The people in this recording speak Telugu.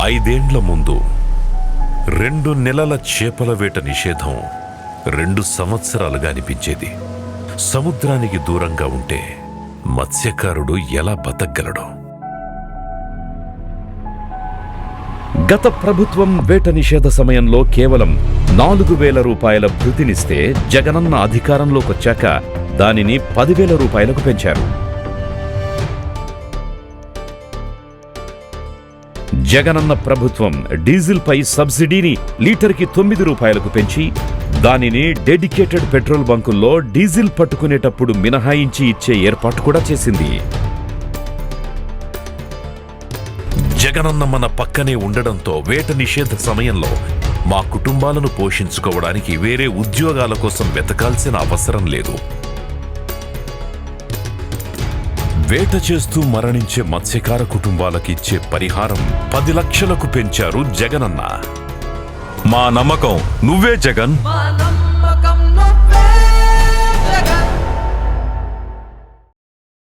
5 ఏండ్ల ముందు 2 నెలల చేపల వేట నిషేధం 2 సంవత్సరాలుగా అనిపించేది. సముద్రానికి దూరంగా ఉంటే మత్స్యకారుడు ఎలా బతకగలడు? గత ప్రభుత్వం వేట నిషేధ సమయంలో కేవలం 4,000 రూపాయల భృతినిస్తే జగనన్న అధికారంలోకొచ్చాక దానిని 10,000 రూపాయలకు పెంచారు. జగనన్న ప్రభుత్వం డీజిల్పై సబ్సిడీని లీటర్కి 9 రూపాయలకు పెంచి దానిని డెడికేటెడ్ పెట్రోల్ బంకుల్లో డీజిల్ పట్టుకునేటప్పుడు మినహాయించి ఇచ్చే ఏర్పాటు కూడా చేసింది. జగనన్న మన పక్కనే ఉండడంతో వేట నిషేధ సమయంలో మా కుటుంబాలను పోషించుకోవడానికి వేరే ఉద్యోగాల కోసం వెతకాల్సిన అవసరం లేదు. వేట చేస్తూ మరణించే మత్స్యకార కుటుంబాలకిచ్చే పరిహారం 10 లక్షలకు పెంచారు జగనన్న. మా నమ్మకం నువ్వే జగన్.